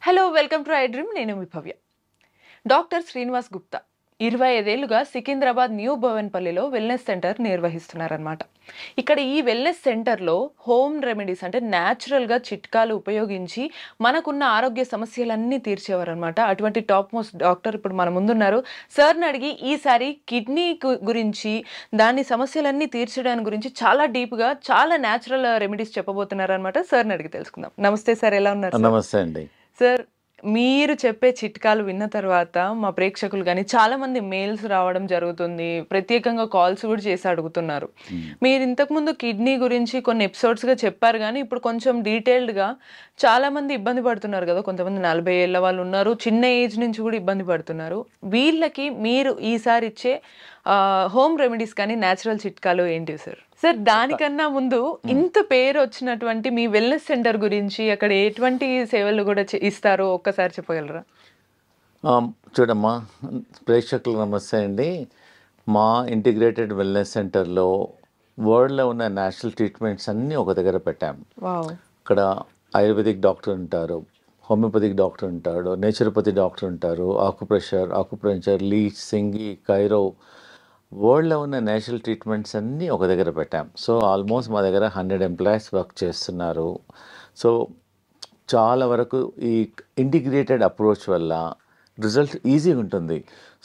Hello welcome to I dream. నేను మీ భవ్య. Doctor Srinivas Gupta 25 ఏళ్లుగా Secunderabad new భవన్పల్లిలో wellness centre నిర్వహిస్తున్నారనమాట. ఇక్కడ ఈ వెల్నెస్ సెంటర్లో హోమ్ రెమెడీస్ అంటే న్యాచురల్గా చిట్కాలు ఉపయోగించి మనకున్న ఆరోగ్య సమస్యలన్నీ తీర్చేవారనమాట. అటువంటి టాప్ మోస్ట్ డాక్టర్ ఇప్పుడు మన ముందున్నారు. సార్ని అడిగి ఈసారి కిడ్నీ గురించి, దాని సమస్యలన్నీ తీర్చడానికి గురించి చాలా డీప్గా చాలా న్యాచురల్ రెమెడీస్ చెప్పబోతున్నారనమాట. సార్ని అడిగి తెలుసుకుందాం. నమస్తే సార్, ఎలా ఉన్నారు? నమస్తే అండి సార్, మీరు చెప్పే చిట్కాలు విన్న తర్వాత మా ప్రేక్షకులు కానీ చాలా మంది మెయిల్స్ రావడం జరుగుతుంది, ప్రత్యేకంగా కాల్స్ కూడా చేసి అడుగుతున్నారు. మీరు ఇంతకుముందు కిడ్నీ గురించి కొన్ని ఎపిసోడ్స్గా చెప్పారు, కానీ ఇప్పుడు కొంచెం డీటెయిల్డ్గా చాలా మంది ఇబ్బంది పడుతున్నారు కదా. కొంతమంది 40 ఏళ్ళ వాళ్ళు ఉన్నారు, చిన్న ఏజ్ నుంచి కూడా ఇబ్బంది పడుతున్నారు. వీళ్ళకి మీరు ఈసారి ఇచ్చే హోమ్ రెమెడీస్ కానీ న్యాచురల్ చిట్కాలు ఏంటివి సార్? సార్, దానికన్నా ముందు ఇంత పేరు వచ్చినటువంటి మీ వెల్నెస్ సెంటర్ గురించి, అక్కడ ఎటువంటి సేవలు కూడా ఇస్తారో ఒక్కసారి చెప్పగలరా? చూడమ్మా, ప్రేక్షకులకు నమస్తే అండి. మా ఇంటిగ్రేటెడ్ వెల్నెస్ సెంటర్లో వరల్డ్లో ఉన్న నేషనల్ ట్రీట్మెంట్స్ అన్నీ ఒక దగ్గర పెట్టాము. ఇక్కడ ఆయుర్వేదిక్ డాక్టర్ ఉంటారు, హోమియోపతిక్ డాక్టర్ ఉంటాడు, నేచురోపతి డాక్టర్ ఉంటారు, ఆకుప్రెషర్, లీచ్, సింగి, కైరో, వరల్డ్లో ఉన్న నేచురల్ ట్రీట్మెంట్స్ అన్నీ ఒక దగ్గర పెట్టాం. సో ఆల్మోస్ట్ మా దగ్గర 100 ఎంప్లాయీస్ వర్క్ చేస్తున్నారు. సో చాలా వరకు ఈ ఇంటిగ్రేటెడ్ అప్రోచ్ వల్ల రిజల్ట్ ఈజీగా ఉంటుంది.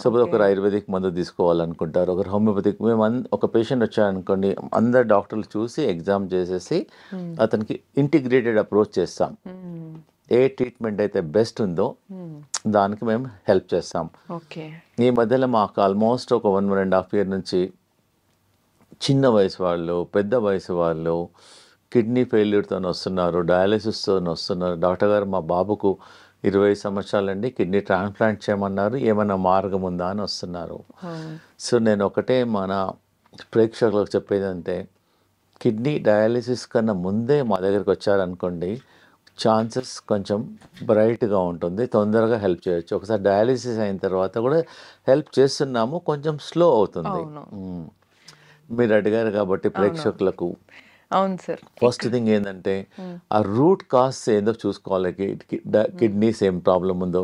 సపోజ్ ఒకరు ఆయుర్వేదిక్ మందు తీసుకోవాలనుకుంటారు, ఒకరు హోమియోపతిక్. మేము ఒక పేషెంట్ వచ్చారనుకోండి, అందరు డాక్టర్లు చూసి ఎగ్జామ్ చేసేసి అతనికి ఇంటిగ్రేటెడ్ అప్రోచ్ చేస్తాం. ఏ ట్రీట్మెంట్ అయితే బెస్ట్ ఉందో దానికి మేము హెల్ప్ చేస్తాం. ఈ మధ్యలో మాకు ఆల్మోస్ట్ ఒక 1.5 year నుంచి చిన్న వయసు వాళ్ళు, పెద్ద వయసు వాళ్ళు కిడ్నీ ఫెయిల్యూర్తో వస్తున్నారు, డయాలిసిస్తో వస్తున్నారు. డాక్టర్ గారు, మా బాబుకు 20 సంవత్సరాలండి, కిడ్నీ ట్రాన్స్ప్లాంట్ చేయమన్నారు, ఏమైనా మార్గం ఉందా అని వస్తున్నారు. సో నేను ఒకటే మన ప్రేక్షకులకు చెప్పేది అంటే, కిడ్నీ డయాలిసిస్ కన్నా ముందే మా దగ్గరికి వచ్చారనుకోండి, ఛాన్సెస్ కొంచెం బ్రైట్గా ఉంటుంది, తొందరగా హెల్ప్ చేయొచ్చు. ఒకసారి డయాలిసిస్ అయిన తర్వాత కూడా హెల్ప్ చేస్తున్నాము, కొంచెం స్లో అవుతుంది. మీరు అడిగారు కాబట్టి ప్రేక్షకులకు, అవును సార్, ఫస్ట్ థింగ్ ఏంటంటే ఆ రూట్ కాజ్ ఏందో చూసుకోవాలి. కిడ్నీస్ ఏం ప్రాబ్లం ఉందో,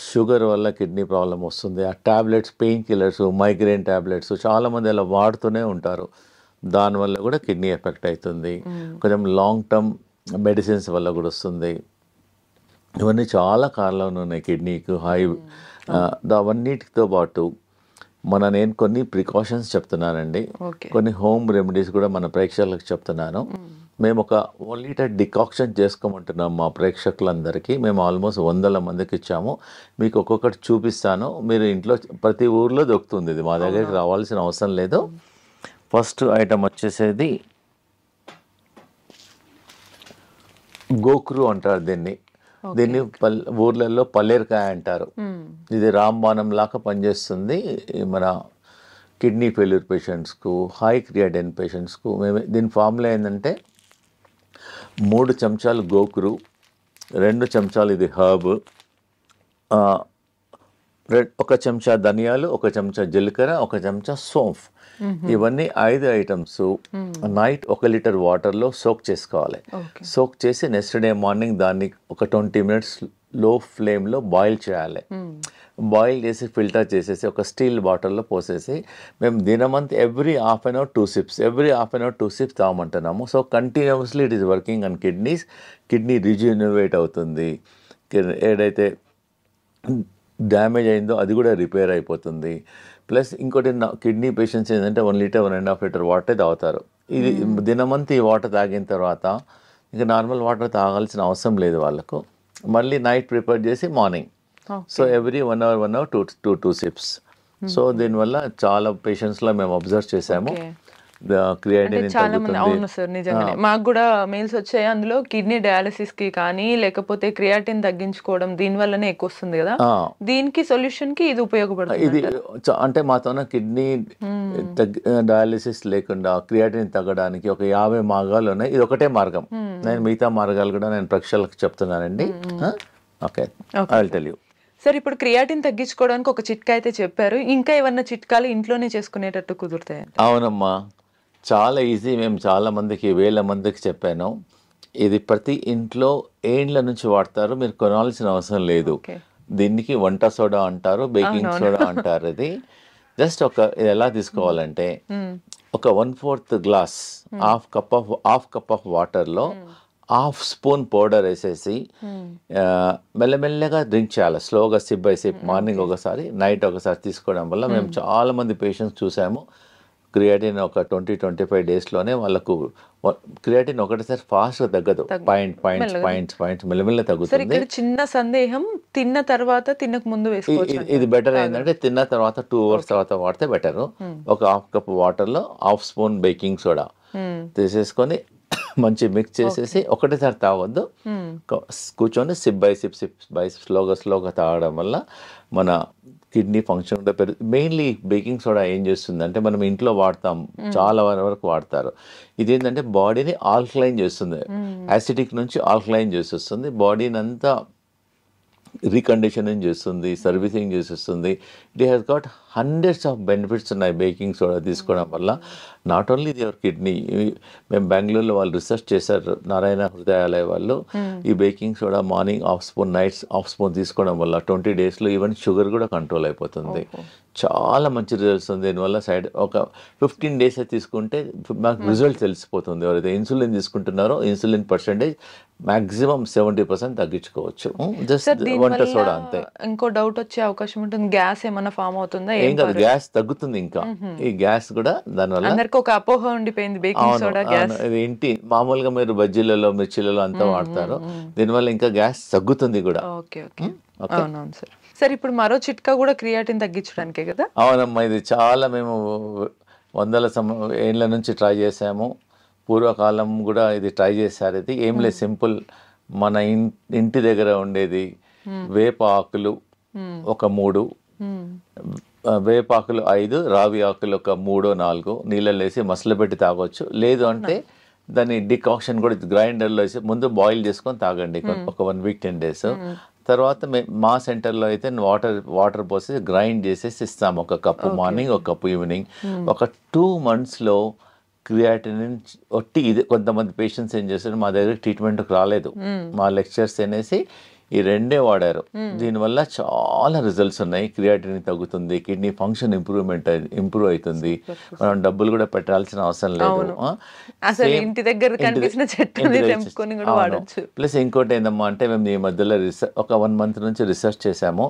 షుగర్ వల్ల కిడ్నీ ప్రాబ్లం వస్తుంది, ఆ tablets, pain killers, migraine tablets చాలామంది అలా వాడుతూనే ఉంటారు, దానివల్ల కూడా కిడ్నీ ఎఫెక్ట్ అవుతుంది. కొంచెం లాంగ్ టర్మ్ మెడిసిన్స్ వల్ల కూడా వస్తుంది. ఇవన్నీ చాలా కారణాలు ఉన్నాయి కిడ్నీకి. అవన్నిటితో పాటు నేను కొన్ని ప్రికాషన్స్ చెప్తున్నానండి, కొన్ని హోమ్ రెమెడీస్ కూడా మన ప్రేక్షకులకు చెప్తున్నాను. మేము ఒక 1 లీటర్ డికాక్షన్ చేసుకోమంటున్నాం మా ప్రేక్షకులందరికీ. మేము ఆల్మోస్ట్ 100 మందికి ఇచ్చాము. మీకు ఒక్కొక్కటి చూపిస్తాను, మీరు ఇంట్లో ప్రతి ఊర్లో దొరుకుతుంది, ఇది మా దగ్గరికి రావాల్సిన అవసరం లేదు. ఫస్ట్ ఐటమ్ వచ్చేసేది గోక్రు అంటారు దీన్ని. ఊర్లలో పల్లేరుకాయ అంటారు. ఇది రాంబాణం లాగా పనిచేస్తుంది మన కిడ్నీ ఫెయిల్యూర్ పేషెంట్స్కు, హై క్రియాటిన్ పేషెంట్స్కు. మేము దీని ఫార్ములా ఏంటంటే 3 చెంచాలు గోకురు, 2 చెంచాలు ఇది హర్బ్, 1 చెంచా ధనియాలు, 1 చెంచా జీలకర్ర, 1 చెంచా సోంఫ్. ఇవన్నీ 5 ఐటమ్స్ నైట్ 1 లీటర్ వాటర్లో సోక్ చేసుకోవాలి. సోక్ చేసి నెక్స్ట్ డే మార్నింగ్ దాన్ని ఒక 20 minutes లో ఫ్లేమ్లో బాయిల్ చేయాలి. బాయిల్ చేసి ఫిల్టర్ చేసేసి ఒక స్టీల్ బాటిల్లో పోసేసి మేము దినమంతా every half an hour 2 sips తాగమంటున్నాము. So continuously it is working on kidneys. Kidney rejuvenate అవుతుంది, ఏదైతే డ్యామేజ్ అయిందో అది కూడా రిపేర్ అయిపోతుంది. ప్లస్ ఇంకోటి, కిడ్నీ పేషెంట్స్ ఏంటంటే 1 లీటర్ 1.5 లీటర్ వాటర్ తాగుతారు. ఇది దినమంతా ఈ వాటర్ తాగిన తర్వాత ఇంకా నార్మల్ వాటర్ తాగాల్సిన అవసరం లేదు వాళ్ళకు. మళ్ళీ నైట్ ప్రిపేర్ చేసి morning, so every 1 hour 2 sips. So దీనివల్ల చాలా పేషెంట్స్లో మేము అబ్జర్వ్ చేసాము క్రియాటిన్ తగ్గుతుంది. అవును సార్, నిజంగానే మాకు కూడా మెయిల్స్ వచ్చాయి. అందులో కిడ్నీ డయాలిసిస్ కి కానీ లేకపోతే క్రియాటిన్ తగ్గించుకోవడం దీని వల్లనే ఎక్కువ వస్తుంది కదా, దీనికి సొల్యూషన్ కి ఇది ఉపయోగపడుతుంది. ఇది అంటే మాతోన కిడ్నీ డయాలిసిస్ లేకుండా క్రియాటిన్ తగ్గడానికి ఒక 50 మార్గాలు ఉన్నాయి. ఇది ఒకటే మార్గం. నేను మిగతా మార్గాలు కూడా నేను ప్రేక్షకులకు చెప్తున్నానండి. Okay, I will tell you. Sir, ఇప్పుడు క్రియాటిన్ తగ్గించుకోవడానికి ఒక చిట్కా అయితే చెప్పారు, ఇంకా ఏమన్నా చిట్కాలు ఇంట్లోనే చేసుకునేటట్టు కుదురుతాయి? అవునమ్మా, చాలా ఈజీ. మేము చాలా మందికి, 1000 మందికి చెప్పాను. ఇది ప్రతి ఇంట్లో ఏండ్ల నుంచి వాడతారు, మీరు కొనాల్సిన అవసరం లేదు. దీనికి వంట సోడా అంటారు, బేకింగ్ సోడా అంటారు. ఇది జస్ట్ ఇది ఎలా తీసుకోవాలంటే ఒక 1/4 గ్లాస్ హాఫ్ కప్ ఆఫ్ వాటర్లో హాఫ్ స్పూన్ పౌడర్ వేసేసి మెల్లమెల్లగా డ్రింక్ చేయాలి, స్లోగా సిప్ బై సిప్. మార్నింగ్ ఒకసారి, నైట్ ఒకసారి తీసుకోవడం వల్ల మేము చాలా మంది పేషెంట్స్ చూసాము. క్రియాటిన్ ఒక 20-25 డేస్లోనే వాళ్ళకు క్రియాటిన్ ఒకటిసారి ఫాస్ట్గా తగ్గదు, పాయింట్స్ మెల్లమెల్ల తగ్గుతుంది. చిన్న సందేహం, తిన్న తర్వాత తినక ముందు వేసుకోవచ్చు. ఇది బెటర్ ఏంటంటే తిన్న తర్వాత 2 hours తర్వాత వాడితే బెటర్. ఒక హాఫ్ కప్ వాటర్లో హాఫ్ స్పూన్ బేకింగ్ సోడా తీసేసుకొని మంచి మిక్స్ చేసేసి ఒకటేసారి తాగొద్దు, కూర్చొని సిప్ బై స్లోగా తాగడం వల్ల మన కిడ్నీ ఫంక్షన్ కూడా మెయిన్లీ బేకింగ్ సోడా ఏం చేస్తుంది అంటే, మనం ఇంట్లో వాడతాం, చాలా వరకు వాడతారు. ఇదేంటంటే బాడీని ఆల్కలైన్ చేస్తుంది, యాసిడిక్ నుంచి ఆల్కలైన్ చేసేస్తుంది, బాడీని అంతా రీకండిషనింగ్ చేస్తుంది, సర్వీసింగ్ చేసేస్తుంది. It has got hundreds of benefits ఉన్నాయి బేకింగ్ సోడా తీసుకోవడం వల్ల. నాట్ ఓన్లీ యువర్ కిడ్నీ, మేము బెంగళూరులో వాళ్ళు రీసెర్చ్ చేశారు, నారాయణ హృదయాలయ వాళ్ళు. ఈ baking soda morning half spoon, nights half spoon తీసుకోవడం వల్ల 20 daysలో ఈవెన్ షుగర్ కూడా కంట్రోల్ అయిపోతుంది. చాలా మంచి రిజల్ట్స్ ఉంది దీనివల్ల. ఒక 15 days తీసుకుంటే మాకు రిజల్ట్ తెలిసిపోతుంది. ఎవరైతే ఇన్సులిన్ తీసుకుంటున్నారో ఇన్సులిన్ పర్సెంటేజ్ మాక్సిమం 70% తగ్గించుకోవచ్చు, జస్ట్ వంట సోడా అంతే. ఇంకో డౌట్ వచ్చే అవకాశం ఉంటుంది, గ్యాస్ ఏమైనా ఫామ్ అవుతుందా? ఏం కాదు, గ్యాస్ తగ్గుతుంది. ఇంకా ఈ గ్యాస్ కూడా దానివల్ల అందరికి ఒక అపోహ ఉండిపోయింది, బేకింగ్ సోడా గ్యాస్. ఏంటి, మామూలుగా మీరు బజ్జీలలో మిర్చిలలో అంతా వాడతారు, దీనివల్ల ఇంకా గ్యాస్ తగ్గుతుంది కూడా. అవునవును సార్. సార్ ఇప్పుడు మరో చిట్కా కూడా క్రియాటిన్ తగ్గించడానికే కదా? అవునమ్మా, ఇది చాలా మేము 100 ఏళ్ళ నుంచి ట్రై చేసాము. పూర్వకాలం కూడా ఇది ట్రై చేశారు. ఇది ఏం లేదు, సింపుల్. మన ఇంటి దగ్గర ఉండేది వేప ఆకులు ఒక 3, వేపాకులు 5, రావి ఆకులు ఒక 3-4 నీళ్ళలో వేసి మసలబెట్టి తాగొచ్చు. లేదు అంటే దాన్ని డికాక్షన్ కూడా గ్రైండర్లో వేసి ముందు బాయిల్ చేసుకొని తాగండి ఒక 1 week 10 days. తర్వాత మా సెంటర్లో అయితే వాటర్ పోసి గ్రైండ్ చేసేసి ఇస్తాము, ఒక కప్పు మార్నింగ్, ఒక కప్పు ఈవినింగ్. ఒక 2 monthsలో క్రియాటిన్ ఒట్టి ఇది. కొంతమంది పేషెంట్స్ ఏం చేస్తారు, మా దగ్గర ట్రీట్మెంట్కి రాలేదు, మా లెక్చర్స్ అనేసి ఈ 2 వాడారు. దీనివల్ల చాలా రిజల్ట్స్ ఉన్నాయి. క్రియాటిన్ తగ్గుతుంది, కిడ్నీ ఫంక్షన్ ఇంప్రూవ్ అవుతుంది, మనం డబ్బులు కూడా పెట్టాల్సిన అవసరం లేదు. ప్లస్ ఇంకోటి ఏందమ్మా అంటే, మేము ఈ మధ్యలో ఒక 1 month నుంచి రీసెర్చ్ చేసాము.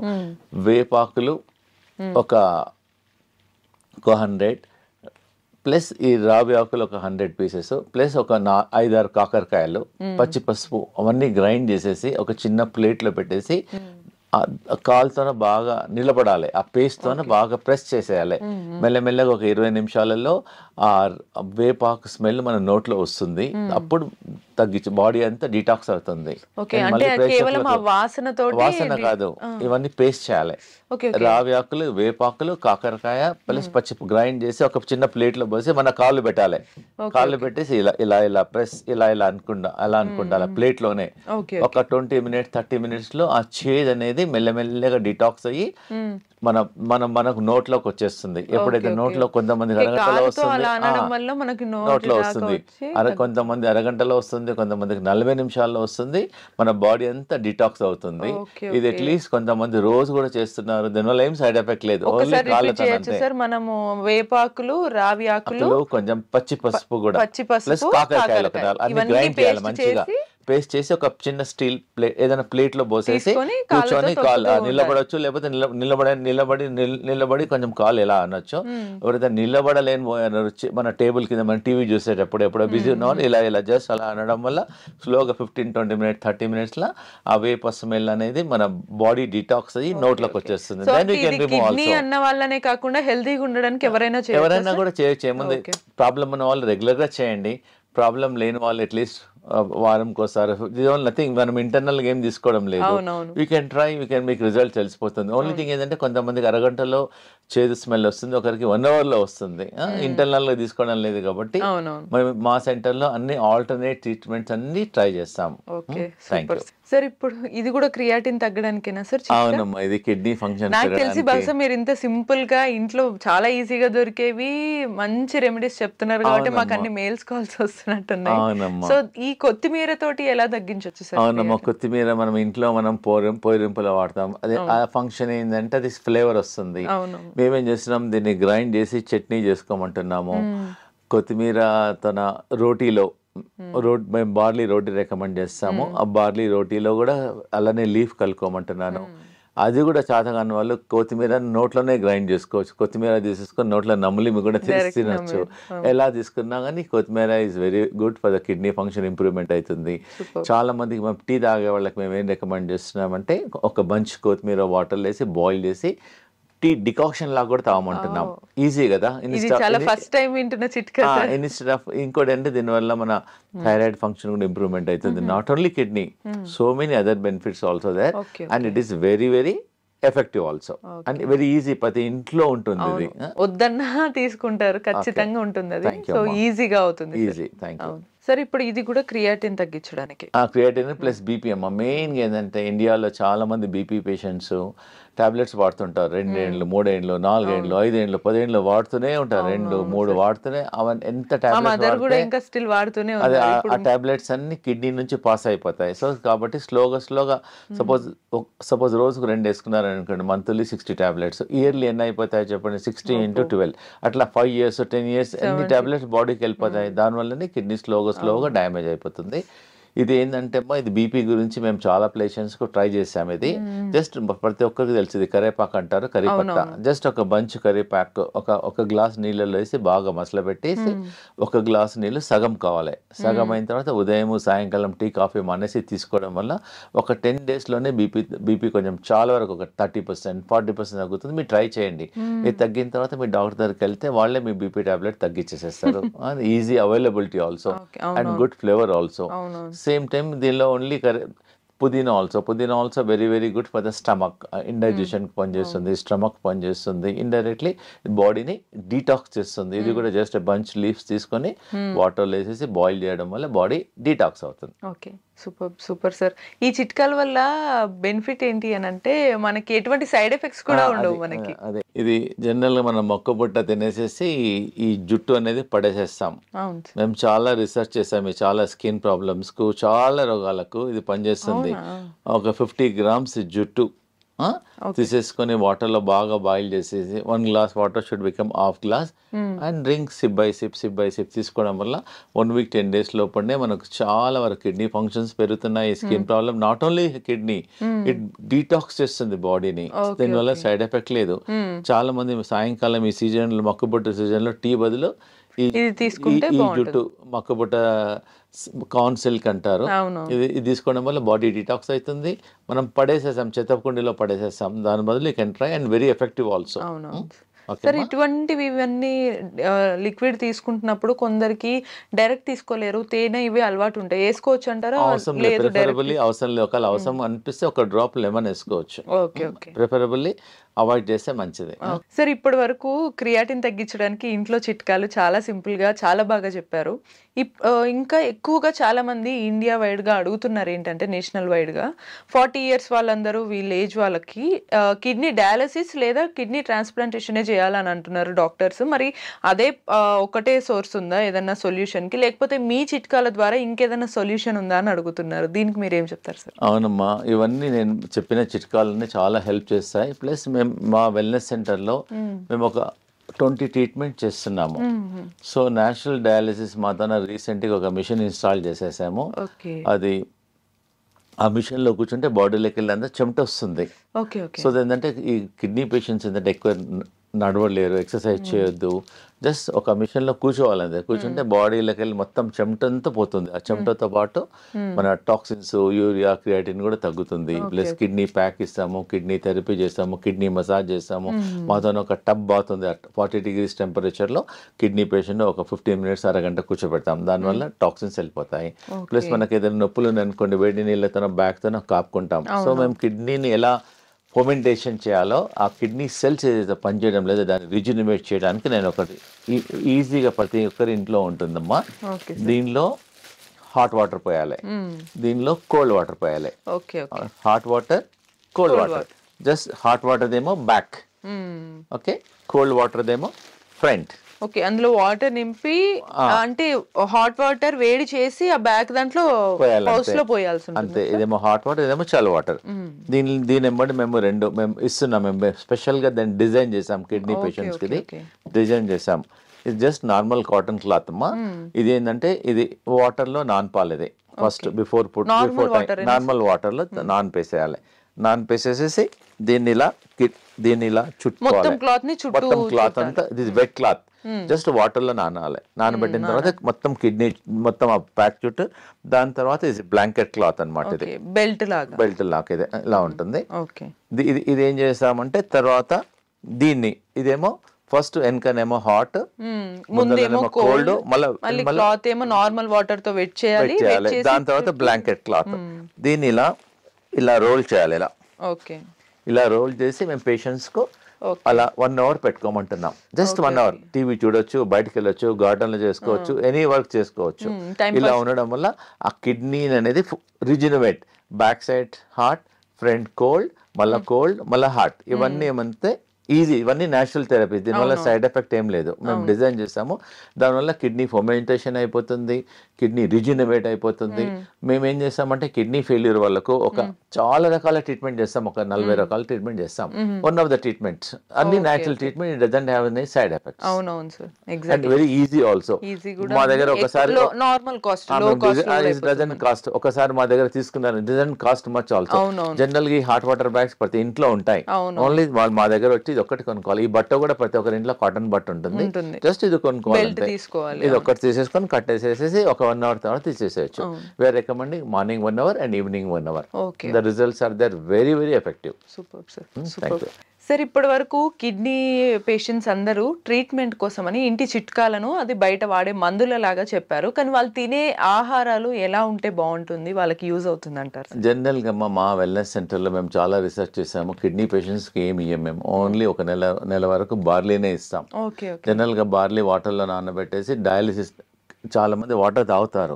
వేపాకులు ఒక 100 ప్లస్ ఈ రావి ఆకులు ఒక 100 pieces ప్లస్ ఒక 5-6 కాకరకాయలు, పచ్చి పసుపు అవన్నీ గ్రైండ్ చేసేసి ఒక చిన్న ప్లేట్లో పెట్టేసి కాలుతోనే బాగా నిలబడాలి, ఆ పేస్ట్తోనే బాగా ప్రెస్ చేసేయాలి. మెల్లమెల్లగా ఒక 20 నిమిషాలలో ఆ వేపాకు స్మెల్ మన నోట్లో వస్తుంది. అప్పుడు తగ్గించి బాడీ అంతా డిటాక్స్ అవుతుంది. వాసన కాదు, ఇవన్నీ పేస్ట్ చేయాలి. రావి ఆకులు, వేపాకులు, కాకరకాయ ప్లస్ పచ్చి గ్రైండ్ చేసి ఒక చిన్న ప్లేట్లో పోసి మన కాళ్ళు పెట్టాలి. కాళ్ళు పెట్టేసి ఇలా ప్రెస్ ఇలా అనుకుంటా ప్లేట్లోనే ఒక 20 minutes 30 minutesలో ఆ చేదు అనేది మెల్లమెల్లగా డిటాక్స్ అయ్యి మనకు నోట్లోకి వచ్చేస్తుంది. ఎప్పుడైతే నోట్లో కొంతమంది అరగంటలో వస్తుంది, నోట్లో వస్తుంది, కొంతమంది అరగంటలో వస్తుంది, కొంతమందికి 40 నిమిషాల్లో వస్తుంది. మన బాడీ అంతా డిటాక్స్ అవుతుంది. ఇది అట్లీస్ట్ కొంతమంది రోజు కూడా చేస్తున్నారు, దీనివల్ల ఏం సైడ్ ఎఫెక్ట్ లేదు. ఓన్లీ కాళ్ళతో మనము వేపాకులు, రావి ఆకులు, కొంచెం పచ్చి పసుపు కూడా ప్లస్ కాకరకాయలు అన్ని గ్రైండ్ చేయాలి మంచిగా. పేస్ట్ చేసి ఒక చిన్న స్టీల్ ప్లేట్ ఏదైనా ప్లేట్లో పోసేసి కూర్చొని కాలు నిలబడచ్చు, లేకపోతే నిలబడి కొంచెం కాలు ఎలా అనొచ్చు. ఎవరైతే నిలబడలేని మన టేబుల్ కింద మన టీవీ చూసేటప్పుడు ఎప్పుడో బిజీ ఉన్నవాళ్ళు ఇలా జస్ట్ అలా అనడం వల్ల స్లోగా 15-20 minutes 30 minutesలో ఆ వేప స్మెల్ అనేది మన బాడీ డిటాక్స్ అయ్యి నోట్లోకి వచ్చేస్తుంది. వాళ్ళనే కాకుండా హెల్తీగా ఉండడానికి ఎవరైనా కూడా చేయొచ్చు. ఏముంది, ప్రాబ్లం ఉన్న వాళ్ళు రెగ్యులర్గా చేయండి, ప్రాబ్లం లేని వాళ్ళు అట్లీస్ట్ వారంకోసారి. నథింగ్, మనం ఇంటర్నల్ గా ఏం తీసుకోవడం లేదు. We can try, we can మీకు రిజల్ట్ తెలిసిపోతుంది. ఓన్లీ థింగ్ ఏంటంటే కొంతమందికి అరగంటలో చేదు స్మెల్ వస్తుంది, ఒకరికి 1 hourలో వస్తుంది. ఇంటర్నల్ గా తీసుకోవడం లేదు కాబట్టి మేము మా సెంటర్లో అన్ని ఆల్టర్నేట్ ట్రీట్మెంట్స్ అన్ని ట్రై చేస్తాము. సార్ ఇప్పుడు ఇది కూడా క్రియాటిన్ తగ్గడానికేనా సార్? అవునమ్మా, ఇది కిడ్నీ ఫంక్షన్. నాకు తెలిసి బహుశా మీరు ఇంత సింపుల్ గా ఇంట్లో చాలా ఈజీగా దొరికేవి మంచి రెమెడీస్ చెప్తున్నారు కాబట్టి మాకు అన్ని మెయిల్స్ కాల్స్ వస్తున్నట్టున్నాయి. సో ఈ కొత్తిమీర తోటి ఎలా తగ్గించవచ్చు సార్? అవునమ్మా, కొత్తిమీర మనం ఇంట్లో మనం పోరింపులో వాడతాం. అదే ఆ ఫంక్షన్ ఏంటంటే అది ఫ్లేవర్ వస్తుంది. మేమేం చేస్తున్నాం, దీన్ని గ్రైండ్ చేసి చట్నీ చేసుకోమంటున్నాము. కొత్తిమీర తన రోటీలో మేము బార్లీ రోటీ రికమెండ్ చేస్తాము. ఆ బార్లీ రోటీలో కూడా అలానే లీఫ్ కలుపుకోమంటున్నాను. అది కూడా చాతగాని వాళ్ళు కొత్తిమీర నోట్లోనే గ్రైండ్ చేసుకోవచ్చు. కొత్తిమీర తీసేసుకొని నోట్లో నమ్ములి మీకు కూడా తినొచ్చు. ఎలా తీసుకున్నా కానీ కొత్తిమీర is very good for the kidney function, improvement అవుతుంది. చాలా మందికి మేము టీ తాగే వాళ్ళకి మేము ఏం రికమెండ్ చేస్తున్నామంటే ఒక బంచ్ కొత్తిమీర వాటర్లో వేసి బాయిల్ చేసి టీ డికాక్షన్ లాగా కూడా తాగమంటున్నాం. ఈజీ కదా. ఇన్స్టెడ్ ఆఫ్ ఇంకోటి అంటే దీనివల్ల మన థైరాయిడ్ ఫంక్షన్ కూడా ఇంప్రూవ్మెంట్ అవుతుంది. Not only kidney, so many other benefits also there, and it is very very effective also and very easy. ప్రతి ఇంట్లో ఉంటుంది. ఇది వద్దన్నా తీసుకుంటారు, ఖచ్చితంగా ఉంటుంది అది. సో ఈజీగా అవుతుంది. ఈజీ. Thank you sir. ఇప్పుడు ఇది కూడా క్రియాటిన్ తగ్గించడానికి. క్రియాటిన్ ప్లస్ బీపీ అమ్మ. మెయిన్గా ఏంటంటే ఇండియాలో చాలా మంది బీపీ పేషెంట్స్ టాబ్లెట్స్ వాడుతుంటారు. 2 ఏళ్ళు 3 ఏళ్ళు 4 ఏళ్ళు 5 ఏళ్ళు 10 ఏళ్ళు వాడుతూనే ఉంటారు. 2 3 వాడుతూనే అవన్నీ ఎంత టాబ్లెట్స్ అదే ఆ టాబ్లెట్స్ అన్ని కిడ్నీ నుంచి పాస్ అయిపోతాయి. సో కాబట్టి స్లోగా సపోజ్ రోజుకు 2 వేసుకున్నారు అనుకోండి, మంత్లీ 60 టాబ్లెట్స్. ఇయర్లీ ఎన్ని అయిపోతాయి చెప్పండి? 60 × 12 అట్లా 5 years 10 years ఎన్ని టాబ్లెట్స్ బాడీకి వెళ్ళిపోతాయి. దానివల్లనే కిడ్నీ స్లోగా డ్యామేజ్ అయిపోతుంది. ఇది ఏంటంటే అమ్మా, ఇది బీపీ గురించి మేము చాలా పేషెంట్స్కు ట్రై చేసాము. ఇది జస్ట్ ప్రతి ఒక్కరికి తెలిసి ఇది కరేపాకు అంటారు, కరిపత్త. జస్ట్ ఒక బంచ్ కరిపాకు ఒక గ్లాస్ నీళ్ళలో వేసి బాగా మసల పెట్టేసి ఒక గ్లాస్ నీళ్ళు సగం కావాలి. సగం అయిన తర్వాత ఉదయం సాయంకాలం టీ కాఫీ మానేసి తీసుకోవడం వల్ల ఒక 10 daysలోనే బీపీ కొంచెం చాలా వరకు ఒక 30% 40% తగ్గుతుంది. మీరు ట్రై చేయండి. ఇది తగ్గిన తర్వాత మీ డాక్టర్ దగ్గరికి వెళ్తే వాళ్ళే మీ బీపీ టాబ్లెట్ తగ్గించేసేస్తారు. Easy availability also and good flavour also. Same time దీనిలో ఓన్లీ పుదీనా also very very good for the stomach. ఇండైజెషన్కి పనిచేస్తుంది, స్టమక్ పనిచేస్తుంది, ఇండైరెక్ట్లీ బాడీని డీటాక్స్ చేస్తుంది. ఇది కూడా జస్ట్ బంచ్ లీవ్స్ తీసుకొని వాటర్లో వేసేసి బాయిల్ చేయడం వల్ల బాడీ డీటాక్స్ అవుతుంది. Okay, super sir. ఈ చిట్కాల వల్ల బెనిఫిట్ ఏంటి అని అంటే మనకి ఎటువంటి సైడ్ ఎఫెక్ట్స్ కూడా ఉండవు మనకి. అదే ఇది జనరల్గా మనం మొక్క బుట్ట తినేసేసి ఈ జుట్టు అనేది పడేసేస్తాం. మేము చాలా రీసెర్చ్ చేసాము. చాలా స్కిన్ ప్రాబ్లమ్స్కు, చాలా రోగాలకు ఇది పనిచేస్తుంది. ఒక 50 grams జుట్టు తీసేసుకొని వాటర్లో బాగా బాయిల్ చేసేసి 1 glass water should become ½ glass and drink SIP by SIP తీసుకోవడం వల్ల 1 week 10 days లోపలనే మనకు చాలా వరకు కిడ్నీ ఫంక్షన్స్ పెరుగుతున్నాయి. Skin problem not only kidney, it detox చేస్తుంది బాడీని. దీనివల్ల సైడ్ ఎఫెక్ట్ లేదు. చాలా మంది సాయంకాలం ఈ సీజన్లో మొక్కబుట్ట సీజన్లో టీ బదులు ఈ జుట్టు మొక్కబుట్ట కార్న్ సిల్క్ అంటారు, ఇది తీసుకోవడం వల్ల బాడీ డిటాక్స్ అవుతుంది. మనం పడేసేసాం, చెత్తకుండీలో పడేసేసాం. దాని బదులు you can try and very effective also. Sir, ఇటువంటివి ఇవన్నీ లిక్విడ్ తీసుకుంటున్నప్పుడు కొందరికి డైరెక్ట్ తీసుకోలేరు, తేనె ఇవి అలవాటు ఉంటాయి, వేసుకోవచ్చు అంటారా? అవసరం లేదు, ఒకవేళ అవసరం అనిపిస్తే ఒక డ్రాప్ లెమన్ వేసుకోవచ్చు. ప్రిఫరబుల్లీ అవాయిడ్ చేస్తే మంచిది. సార్, ఇప్పటి వరకు క్రియాటిన్ తగ్గించడానికి ఇంట్లో చిట్కాలు చాలా సింపుల్ గా చాలా బాగా చెప్పారు. ఇంకా ఎక్కువగా చాలా మంది ఇండియా వైడ్ గా అడుగుతున్నారు ఏంటంటే నేషనల్ వైడ్ గా 40 years వాళ్ళందరూ వీళ్ళ ఏజ్ వాళ్ళకి కిడ్నీ డయాలసిస్ లేదా కిడ్నీ ట్రాన్స్ప్లాంటేషన్ చేయాలని అంటున్నారు డాక్టర్స్. మరి అదే ఒకటే సోర్స్ ఉందా ఏదన్నా సొల్యూషన్ కి, లేకపోతే మీ చిట్కాల ద్వారా ఇంకేదైనా సొల్యూషన్ ఉందా అని అడుగుతున్నారు. దీనికి మీరు ఏం చెప్తారు సార్? అవునమ్మా, ఇవన్నీ నేను చెప్పిన చిట్కాలన్నీ చాలా హెల్ప్ చేస్తాయి. ప్లస్ మేము మా వెల్నెస్ సెంటర్లో మేము ఒక 20 ట్రీట్మెంట్ చేస్తున్నాము. సో నేషనల్ డయాలసిస్ మాత్రం రీసెంట్గా ఒక మిషన్ ఇన్స్టాల్ చేసేసాము. అది ఆ మిషన్లో కూర్చుంటే బాడీలోకి వెళ్ళి అంతా చెమట వస్తుంది. సో ఏంటంటే ఈ కిడ్నీ పేషెంట్స్ ఏంటంటే ఎక్కువ నడవలేరు, ఎక్సర్సైజ్ చేయొద్దు, జస్ట్ ఒక మిషన్లో కూర్చోవాలంటే కూర్చుంటే బాడీలోకి వెళ్ళి మొత్తం చెమటంతా పోతుంది. ఆ చెమటతో పాటు మన టాక్సిన్స్, యూరియా, క్రియాటిన్ కూడా తగ్గుతుంది. ప్లస్ కిడ్నీ ప్యాక్ ఇస్తాము, కిడ్నీ థెరపీ చేస్తాము, కిడ్నీ మసాజ్ చేస్తాము. మాతో ఒక టబ్ బాత్ ఉంది, 40 degrees టెంపరేచర్లో కిడ్నీ పేషెంట్ ఒక 15 minutes అరగంట కూర్చోబెడతాం. దానివల్ల టాక్సిన్స్ వెళ్ళిపోతాయి. ప్లస్ మనకి ఏదైనా నొప్పులు అనుకోండి, వేడి నీళ్ళతో బ్యాక్తో కాపుకుంటాం. సో మేము కిడ్నీని ఎలా ఫర్మెంటేషన్ చేయాలో, ఆ కిడ్నీ సెల్స్ ఏదైతే పనిచేయడం లేదో దాన్ని రిజ్యూనిమేట్ చేయడానికి నేను ఒకటి ఈజీగా ప్రతి ఒక్కరి ఇంట్లో ఉంటుందమ్మా. దీనిలో హాట్ వాటర్ పోయాలి, దీనిలో కోల్డ్ వాటర్ పోయాలి. Hot water, cold water. Just hot water ఏమో బ్యాక్, ఓకే, కోల్డ్ వాటర్ ఏమో ఫ్రంట్. ఓకే, అందులో వాటర్ నింపి అంటే హాట్ వాటర్ వేడి చేసి ఆ బ్యాగ్ దాంట్లో పౌచ్ లో పోయాల్సి ఉంటుంది. అంతే, ఇదేమో హాట్ వాటర్, ఇదేమో చల్ల వాటర్. దీని వెంబడి మేము మేము ఇస్తున్నాం. మేము స్పెషల్ గా దాన్ని డిజైన్ చేసాం కిడ్నీ పేషెంట్స్ కి. ఇది డిజైన్ చేసాం. ఇది జస్ట్ నార్మల్ కాటన్ క్లాత్ అమ్మా. ఇది ఏంటంటే ఇది వాటర్ లో నానపాలి. ఇది ఫస్ట్ బిఫోర్ నార్మల్ వాటర్ లో నానపేసేయాలి. నానపేసేసేసి దీన్ని ఇలా చుట్టుకోవాలి. మొత్తం క్లాత్ అంతా, ఇది వెట్ క్లాత్, జస్ట్ వాటర్ లో నానాలి. నానబెట్టిన తర్వాత మొత్తం కిడ్నీ మొత్తం ఆ ప్యాక్ చుట్టూ. దాని తర్వాత ఇది బ్లాంకెట్ క్లాత్ అన్నమాట. ఇది బెల్ట్ లాగా ఇది ఇలా ఉంటుంది. ఇది ఏం చేస్తామంటే తర్వాత దీన్ని ఇదేమో ఫస్ట్ వెనకనేమో హాట్, ముందేమో కోల్డ్, మళ్ళీ క్లాత్ ఏమో నార్మల్ వాటర్ తో వెట్ చేయాలి. దాని తర్వాత బ్లాంకెట్ క్లాత్. దీన్ని ఇలా రోల్ చేయాలి. ఇలా రోల్ చేసి మేము పేషెంట్స్ కు అలా 1 అవర్ పెట్టుకోమంటున్నాం. జస్ట్ 1 అవర్ టీవీ చూడొచ్చు, బయటకు వెళ్ళొచ్చు, గార్డెన్ లో చేసుకోవచ్చు, ఎనీ వర్క్ చేసుకోవచ్చు. ఇలా ఉండడం వల్ల ఆ కిడ్నీ అనేది rejuvenate, back side hot, front cold, మళ్ళీ హార్ట్, ఇవన్నీ ఏమంటే ఈజీ. ఇవన్నీ న్యాచురల్ థెరపీ. దీనివల్ల సైడ్ ఎఫెక్ట్ ఏం లేదు. మేము డిజైన్ చేసాము. దానివల్ల కిడ్నీ ఫర్మెంటేషన్ అయిపోతుంది, కిడ్నీ రిజినవేట్ అయిపోతుంది. మేము ఏం చేస్తామంటే కిడ్నీ ఫెయిల్యూర్ వాళ్ళకు చాలా రకాల ట్రీట్మెంట్ చేస్తాం. ఒక 40 రకాల ట్రీట్మెంట్ చేస్తాం. వన్ ఆఫ్ ద ట్రీట్మెంట్స్ అన్ని natural treatment. It doesn't have any side effects. అవునవును sir, exactly. Very easy also. మా దగ్గర ఒకసారి నార్మల్ కాస్ట్, డజంట్ కాస్ట్. ఒకసారి మా దగ్గర తీసుకున్నారు, doesn't cost much also. General గా హాట్ వాటర్ బ్యాగ్స్ ప్రతి ఇంట్లో ఉంటాయి. ఓన్లీ వాళ్ళు మా దగ్గర వచ్చి ఇది ఒక్కటి కొనుక్కోవాలి. ఈ బట్ట కూడా ప్రతి ఒక్కరి ఇంట్లో కాటన్ బట్ట ఉంటుంది. జస్ట్ ఇది కొనుక్కోవాలి. ఇది ఒక్కటి తీసేసుకొని కట్టేసేసి ఒక 1 అవర్ తర్వాత తీసేసేయచ్చు. We're recommending morning 1 hour and evening 1 hour. The results are there very very effective. Super sir, super. Sir, ఇప్పటి వరకు కిడ్నీ పేషెంట్స్ అందరూ ట్రీట్మెంట్ కోసమని ఇంటి చిట్కాలను అది బయట వాడే మందులలాగా చెప్పారు. కానీ వాళ్ళు తినే ఆహారాలు ఎలా ఉంటే బాగుంటుంది, వాళ్ళకి యూజ్ అవుతుంది అంటారు? జనరల్ గా మా వెల్నెస్ సెంటర్లో మేము చాలా రీసెర్చ్ చేసాము. కిడ్నీ పేషెంట్స్ కి ఏమి ఇయ్యం మేము. ఓన్లీ ఒక నెల వరకు బార్లీనే ఇస్తాం. జనరల్ గా బార్లీ వాటర్ లో నానబెట్టేసి డయాలిసిస్ చాలా మంది వాటర్ తాగుతారు.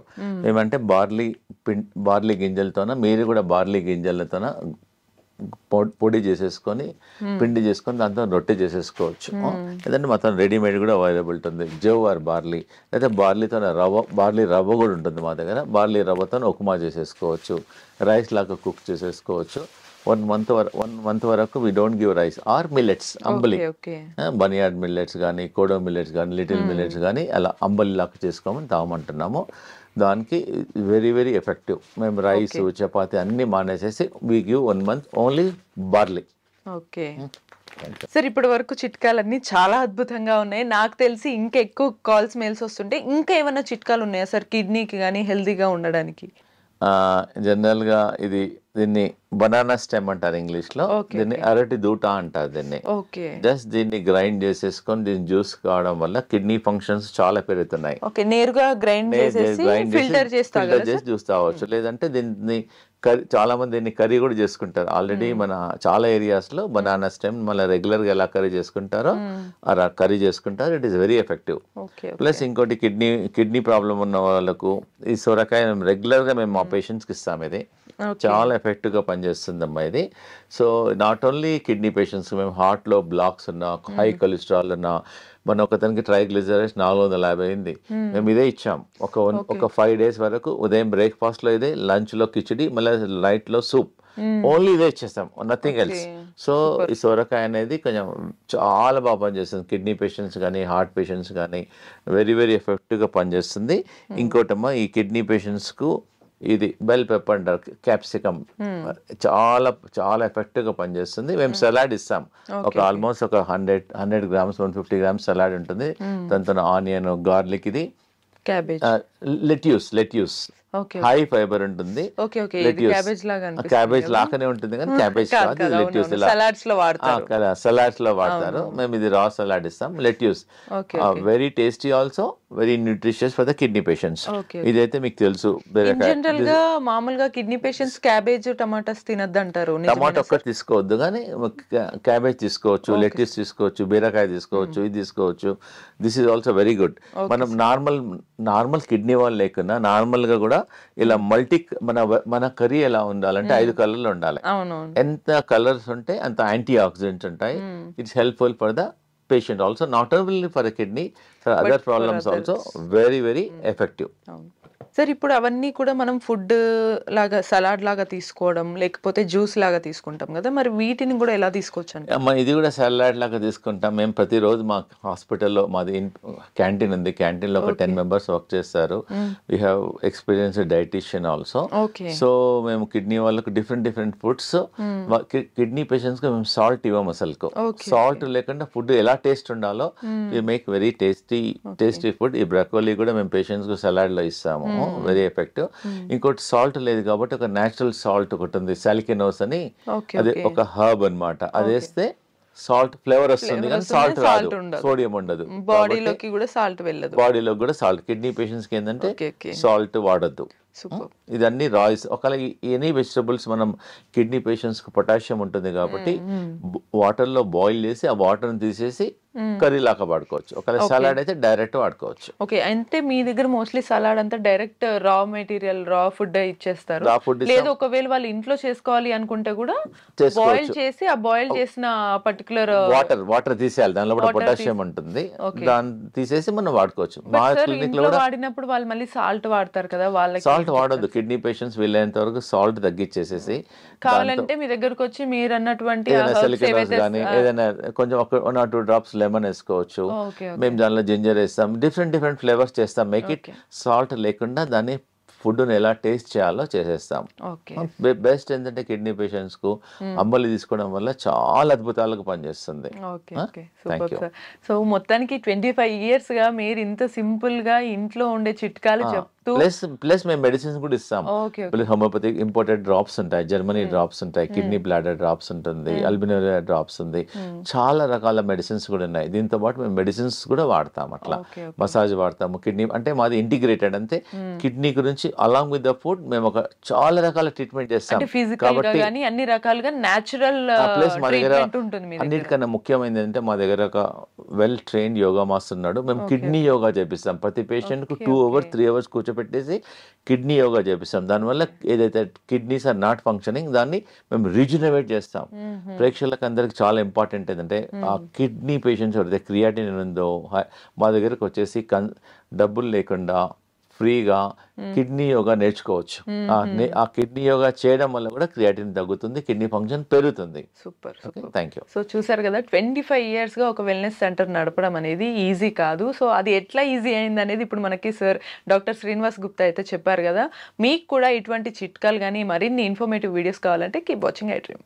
ఏమంటే బార్లీ గింజలతోన, మీరు కూడా బార్లీ గింజలతోన పొడి చేసేసుకొని పిండి చేసుకొని దాంతో రొట్టె చేసేసుకోవచ్చు. లేదంటే మొత్తం రెడీమేడ్ కూడా అవైలబుల్ ఉంటుంది. జవ్ ఆర్ బార్లీ, లేదా బార్లీ రవ్వ కూడా ఉంటుంది మా దగ్గర. బార్లీ రవ్వతో ఉప్మా చేసేసుకోవచ్చు, రైస్ లాగా కుక్ చేసేసుకోవచ్చు. 1 month వరకు we don't give rice or millets, అంబలి, బనియాడ్ మిల్లెట్స్ కానీ, కోడో మిల్లెట్స్ కానీ, లిటిల్ మిల్లెట్స్ కానీ అలా అంబలి లాగా చేసుకోమని తాగమంటున్నాము. దానికి వెరీ వెరీ ఎఫెక్టివ్. మేము రైస్, చపాతి అన్ని మానేసేసి we give 1 month only barley. Okay sir, ఇప్పటి వరకు చిట్కాలన్నీ చాలా అద్భుతంగా ఉన్నాయి. నాకు తెలిసి ఇంకా ఎక్కువ కాల్స్, మెయిల్స్ వస్తుంటే ఇంకా ఏమైనా చిట్కాలు ఉన్నాయా సార్ కిడ్నీకి కానీ హెల్తీగా ఉండడానికి? జనరల్గా దీన్ని బనానా స్టెమ్ అంటారు ఇంగ్లీష్ లో. దీన్ని అరటి దూట అంటారు దీన్ని. జస్ట్ దీన్ని గ్రైండ్ చేసేసుకొని దీన్ని జ్యూస్ కావడం వల్ల కిడ్నీ ఫంక్షన్స్ చాలా పెరుగుతున్నాయి. నేరుగా గ్రైండ్ చేసి ఫిల్టర్ చేసి జ్యూస్ తాగవచ్చు. లేదంటే దీన్ని చాలా మంది దీన్ని కర్రీ కూడా చేసుకుంటారు. ఆల్రెడీ మన చాలా ఏరియాస్ లో బనానా స్టెమ్ మళ్ళీ రెగ్యులర్ గా ఎలా కర్రీ చేసుకుంటారో అలా కర్రీ చేసుకుంటారు. It is very effective. Plus ఇంకోటి కిడ్నీ ప్రాబ్లం ఉన్న వాళ్ళకు ఈ సొరకాయ రెగ్యులర్ గా మేము మా పేషెంట్స్ కి ఇస్తాం. ఇది చాలా ఎఫెక్టివ్ గా పనిచేస్తుంది అమ్మా ఇది. So not only kidney patients, మేము హార్ట్ లో బ్లాక్స్ ఉన్నా, హై కొలెస్ట్రాల్ ఉన్నా, మన ఒకతనికి ట్రైగ్లిజరైడ్స్ 450 అయింది. మేము ఇదే ఇచ్చాం ఒక 5 days వరకు. ఉదయం బ్రేక్ఫాస్ట్ లో ఇదే, లంచ్ లో కిచిడి, మళ్ళీ నైట్ లో సూప్, ఓన్లీ ఇదే ఇచ్చేస్తాం, నథింగ్ ఎల్స్. సో ఈ సొరకాయ అనేది కొంచెం చాలా బాగా పనిచేస్తుంది కిడ్నీ పేషెంట్స్ కానీ, హార్ట్ పేషెంట్స్ కానీ. వెరీ వెరీ ఎఫెక్టివ్ గా పనిచేస్తుంది. ఇంకోటమ్మా, ఈ కిడ్నీ పేషెంట్స్ కు ఇది బెల్ పెప్పర్ అంటారు, క్యాప్సికమ్, చాలా చాలా ఎఫెక్టివ్ గా పనిచేస్తుంది. మేము సలాడ్ ఇస్తాం. ఒక ఆల్మోస్ట్ ఒక 100 grams 150 grams సలాడ్ ఉంటుంది. దాంతో ఆనియన్, గార్లిక్, ఇది లెట్యూస్ హై ఫైబర్ ఉంటుంది. క్యాబేజ్ లాగానే ఉంటుంది కానీ క్యాబేజ్ కాదు, లెట్యూస్. సలాడ్స్ లో వాడతారు. మేము ఇది రా సలాడ్ ఇస్తాం. Lettuce very tasty, also very nutritious for the kidney patients. ఇదైతే మీకు తెలుసు. జనరల్ గా మామూలుగా కిడ్నీ పేషెంట్స్ క్యాబేజ్, టమాటాస్ తినద్దు అంటారు. టమాటా ఒక్కటి తీసుకోవద్దు కానీ క్యాబేజ్ తీసుకోవచ్చు, లెట్యూస్ తీసుకోవచ్చు, బీరకాయ తీసుకోవచ్చు, ఇది తీసుకోవచ్చు. This is also very good. మనం నార్మల్ కిడ్నీ వాళ్ళు లేకున్నా నార్మల్ గా కూడా ఇలా మన కర్రీ ఎలా ఉండాలంటే 5 కలర్లు ఉండాలి. ఎంత కలర్స్ ఉంటే అంత యాంటీ ఆక్సిడెంట్స్ ఉంటాయి. It's helpful for the patient also, not only for a kidney, for other problems also very, very effective. Sir ఇప్పుడు అవన్నీ కూడా మనం ఫుడ్ లాగా సలాడ్ లాగా తీసుకోవడం లేకపోతే జ్యూస్ లాగా తీసుకుంటాం కదా, మరి వీటిని కూడా ఎలా తీసుకోవచ్చు అంటే? అమ్మ ఇది కూడా సలాడ్ లాగా తీసుకుంటాం మేము ప్రతిరోజు. మా హాస్పిటల్లో మాది క్యాంటీన్ ఉంది, క్యాంటీన్లో ఒక 10 members వర్క్ చేస్తారు. We have experienced dietitian also. So మేము కిడ్నీ వాళ్ళకు డిఫరెంట్ ఫుడ్స్, కిడ్నీ పేషెంట్స్కి మేము సాల్ట్ ఇవ్వము అసలుకు. సాల్ట్ లేకుండా ఫుడ్ ఎలా టేస్ట్ ఉండాలో we make very tasty food. ఈ బ్రకోలీ కూడా మేము పేషెంట్స్కి సలాడ్లో ఇస్తాము, వెరీ ఎఫెక్టివ్. ఇంకోటి సాల్ట్ లేదు కాబట్టి ఒక నేచురల్ సాల్ట్ ఒకటి ఉంది, సాలికినోస్ అని, అది ఒక హర్బ్ అన్నమాట. అది వేస్తే సాల్ట్ ఫ్లేవర్ వస్తుంది కానీ సాల్ట్ రాదు, సోడియం ఉండదు, బాడీలోకి కూడా సాల్ట్ వెళ్ళదు. బాడీలో కూడా సాల్ట్. కిడ్నీ పేషెంట్స్ కి ఏంటంటే సాల్ట్ వాడద్దు. ఇదన్నీ రాయిస్. ఒకవేళ ఎనీ వెజిటబుల్స్ మనం కిడ్నీ పేషెంట్స్ కి పొటాషియం ఉంటుంది కాబట్టి వాటర్ లో బాయిల్ చేసి ఆ వాటర్ తీసేసి కర్రీ లాగా వాడుకోవచ్చు. ఒకవేళ సలాడ్ అయితే డైరెక్ట్ వాడుకోవచ్చు. ఓకే, అంటే మీ దగ్గర మోస్ట్లీ సలాడ్ అంతా direct raw material, raw food ఇచ్చేస్తారు. రా ఫుడ్ లేదు ఒకవేళ వాళ్ళు ఇంట్లో చేసుకోవాలి అనుకుంటే కూడా బాయిల్ చేసి ఆ బాయిల్ చేసిన పర్టికులర్ వాటర్ తీసేయాలి, దానిలో కూడా పొటాషియం ఉంటుంది, దాన్ని తీసేసి మనం వాడుకోవచ్చు. మా క్లినిక్ లో వాడినప్పుడు వాళ్ళు మళ్ళీ సాల్ట్ వాడతారు కదా, వాళ్ళకి సాల్ట్ వాడద్దు. కిడ్నీ పేషెంట్స్ వీలైనంత వరకు సాల్ట్ తగ్గించేసేసి కావాలంటే మీ దగ్గరకు వచ్చి మీరు అన్నటువంటి ఏదైనా కొంచెం 1 or 2 drops లెమన్ వేసుకోవచ్చు. మేము దానిలో జింజర్ వేస్తాం, డిఫరెంట్ ఫ్లేవర్స్ చేస్తాం. మేక్ ఇట్ సాల్ట్ లేకుండా దాన్ని ఫుడ్ ఎలా టేస్ట్ చేయాలో చేసేస్తాం. బెస్ట్ ఏంటంటే కిడ్నీ పేషెంట్స్ కు అంబలి తీసుకోవడం వల్ల చాలా అద్భుతాలకు పనిచేస్తుంది. సో మొత్తానికి 25 years గా మీరు ఇంత సింపుల్ గా ఇంట్లో ఉండే చిట్కాలు చెప్తూ ప్లస్ మేము మెడిసిన్స్ కూడా ఇస్తాం. హోమియోపతిక్ ఇంపోర్టెడ్ డ్రాప్స్ ఉంటాయి, జర్మనీ డ్రాప్స్ ఉంటాయి, కిడ్నీ బ్లాడర్ డ్రాప్స్ ఉంటుంది, అల్బినోరియా డ్రాప్స్ ఉంది, చాలా రకాల మెడిసిన్స్ కూడా ఉన్నాయి. దీంతో పాటు మేము మెడిసిన్స్ కూడా వాడతాం. అట్లా మసాజ్ వాడతాము. కిడ్నీ అంటే మాది ఇంటిగ్రేటెడ్, అంతే కిడ్నీ గురించి అలాంగ్ విత్ ద ఫుడ్ మేము ఒక చాలా రకాల ట్రీట్మెంట్ చేస్తాం. కాబట్టి అన్ని రకాలుగా నేచురల్ ప్లస్ మా దగ్గర అన్నిటికన్నా ముఖ్యమైనది అంటే మా దగ్గర ఒక వెల్ ట్రైన్డ్ యోగా మాస్టర్ ఉన్నాడు. మేము కిడ్నీ యోగా చేపిస్తాం. ప్రతి పేషెంట్ కు 2 hours 3 hours కూర్చోపెట్టేసి కిడ్నీ యోగా చేపిస్తాం. దానివల్ల ఏదైతే కిడ్నీస్ ఆర్ నాట్ ఫంక్షనింగ్ దాన్ని మేము రీజనరేట్ చేస్తాం. ప్రేక్షకులకు అందరికి చాలా ఇంపార్టెంట్ ఏంటంటే ఆ కిడ్నీ పేషెంట్స్ ఎవరైతే క్రియాటిన్ ఉందో మా దగ్గరకు వచ్చేసి డబ్బులు లేకుండా ఫ్రీగా కిడ్నీ యోగా నేర్చుకోవచ్చు. ఆ కిడ్నీ యోగా చేయడం వల్ల కూడా క్రియాటిన్ తగ్గుతుంది, కిడ్నీ ఫంక్షన్ పెరుగుతుంది. Super, thank you. సో చూసారు కదా, 25 years గా ఒక వెల్నెస్ సెంటర్ నడపడం అనేది ఈజీ కాదు. సో అది ఎట్లా ఈజీ అయింది అనేది ఇప్పుడు మనకి సార్ డాక్టర్ శ్రీనివాస్ గుప్తా అయితే చెప్పారు కదా. మీకు కూడా ఇటువంటి చిట్కాలు కానీ మరిన్ని ఇన్ఫర్మేటివ్ వీడియోస్ కావాలంటే కీప్ వాచింగ్ ఐ డ్రీమ్.